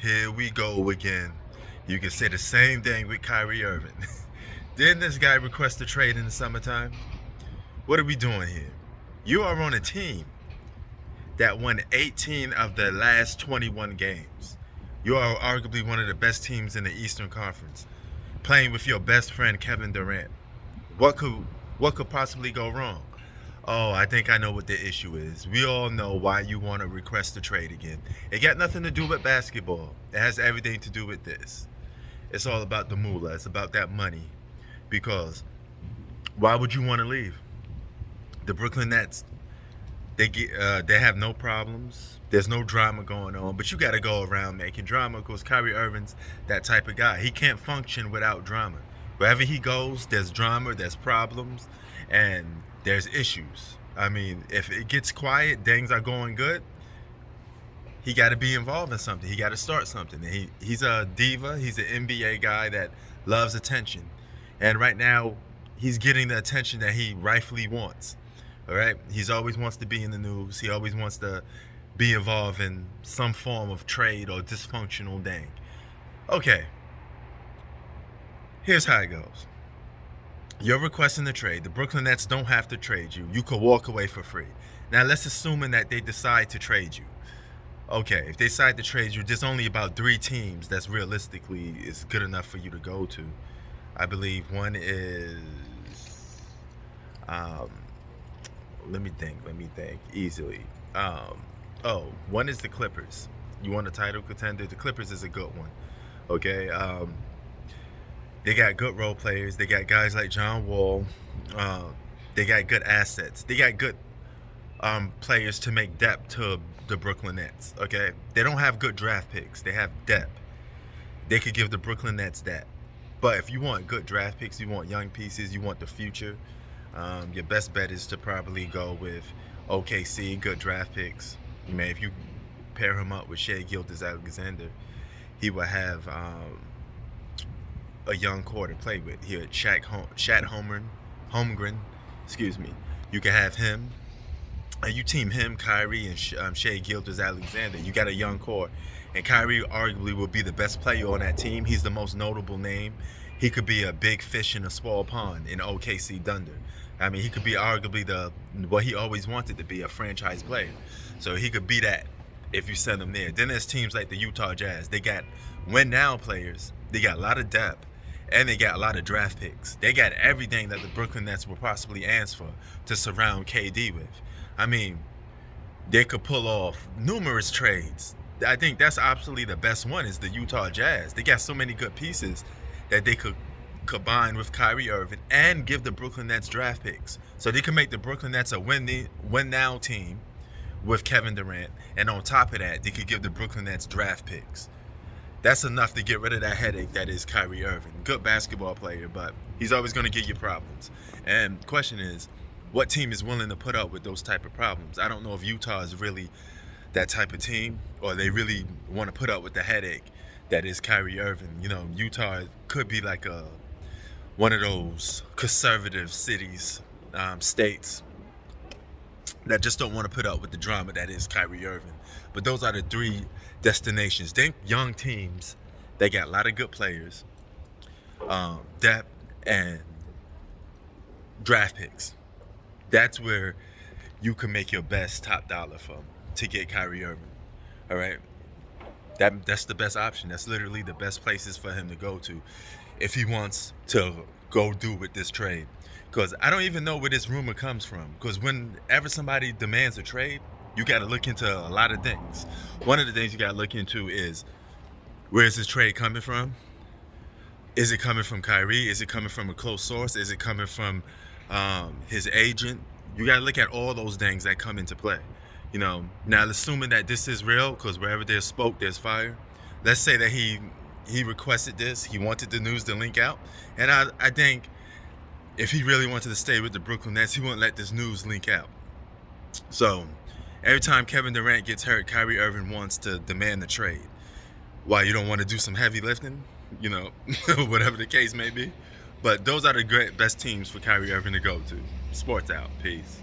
Here we go again. You can say the same thing with Kyrie Irving. Didn't this guy request a trade in the summertime? What are we doing here? You are on a team that won 18 of the last 21 games. You are arguably one of the best teams in the Eastern Conference, playing with your best friend Kevin Durant. What could possibly go wrong? Oh, I think I know what the issue is. We all know why you want to request a trade again. It got nothing to do with basketball. It has everything to do with this. It's all about the moolah. It's about that money. Because why would you want to leave? The Brooklyn Nets, they have no problems. There's no drama going on, but you got to go around making drama because Kyrie Irving's that type of guy. He can't function without drama. Wherever he goes, there's drama, there's problems, and there's issues. I mean, if it gets quiet, things are going good, he got to be involved in something. He got to start something. He's a diva. He's an NBA guy that loves attention. And right now, he's getting the attention that he rightfully wants. All right? He's always wants to be in the news. He always wants to be involved in some form of trade or dysfunctional thing. Okay. Here's how it goes. You're requesting the trade. The Brooklyn Nets don't have to trade you. You could walk away for free. Now, let's assume that they decide to trade you. Okay, if they decide to trade you, there's only about 3 teams that's realistically is good enough for you to go to. I believe one is, let me think easily. One is the Clippers. You want a title contender? The Clippers is a good one. Okay, they got good role players. They got guys like John Wall. They got good assets. They got good players to make depth to the Brooklyn Nets. Okay, they don't have good draft picks. They have depth. They could give the Brooklyn Nets that. But if you want good draft picks, you want young pieces, you want the future, your best bet is to probably go with OKC, good draft picks. If you pair him up with Shai Gilgeous-Alexander, he will have a young core to play with. Here, Shat Holmgren, excuse me. You can have him. You team him, Kyrie, and Shai Gilgeous-Alexander. You got a young core. And Kyrie arguably will be the best player on that team. He's the most notable name. He could be a big fish in a small pond in OKC Thunder. I mean, he could be arguably what he always wanted to be, a franchise player. So he could be that if you send him there. Then there's teams like the Utah Jazz. They got win-now players. They got a lot of depth. And they got a lot of draft picks. They got everything that the Brooklyn Nets will possibly ask for to surround KD with. I mean, they could pull off numerous trades. I think that's absolutely the best one is the Utah Jazz. They got so many good pieces that they could combine with Kyrie Irving and give the Brooklyn Nets draft picks. So they can make the Brooklyn Nets a win-now team with Kevin Durant. And on top of that, they could give the Brooklyn Nets draft picks. That's enough to get rid of that headache that is Kyrie Irving. Good basketball player, but he's always going to give you problems. And the question is, what team is willing to put up with those type of problems? I don't know if Utah is really that type of team, or they really want to put up with the headache that is Kyrie Irving. Utah could be like one of those conservative cities, states that just don't want to put up with the drama that is Kyrie Irving. But those are the 3 destinations. Think young teams. They got a lot of good players, depth, and draft picks. That's where you can make your best top dollar from to get Kyrie Irving. All right, that's the best option. That's literally the best places for him to go to if he wants to go do with this trade. Because I don't even know where this rumor comes from. Because whenever somebody demands a trade, you got to look into a lot of things. One of the things you got to look into is, where is this trade coming from? Is it coming from Kyrie? Is it coming from a close source? Is it coming from his agent? You got to look at all those things that come into play. Now assuming that this is real, because wherever there's smoke, there's fire. Let's say that he requested this. He wanted the news to leak out. And I think if he really wanted to stay with the Brooklyn Nets, he wouldn't let this news leak out. So every time Kevin Durant gets hurt, Kyrie Irving wants to demand the trade. Why, you don't want to do some heavy lifting? Whatever the case may be. But those are the best teams for Kyrie Irving to go to. Sports out. Peace.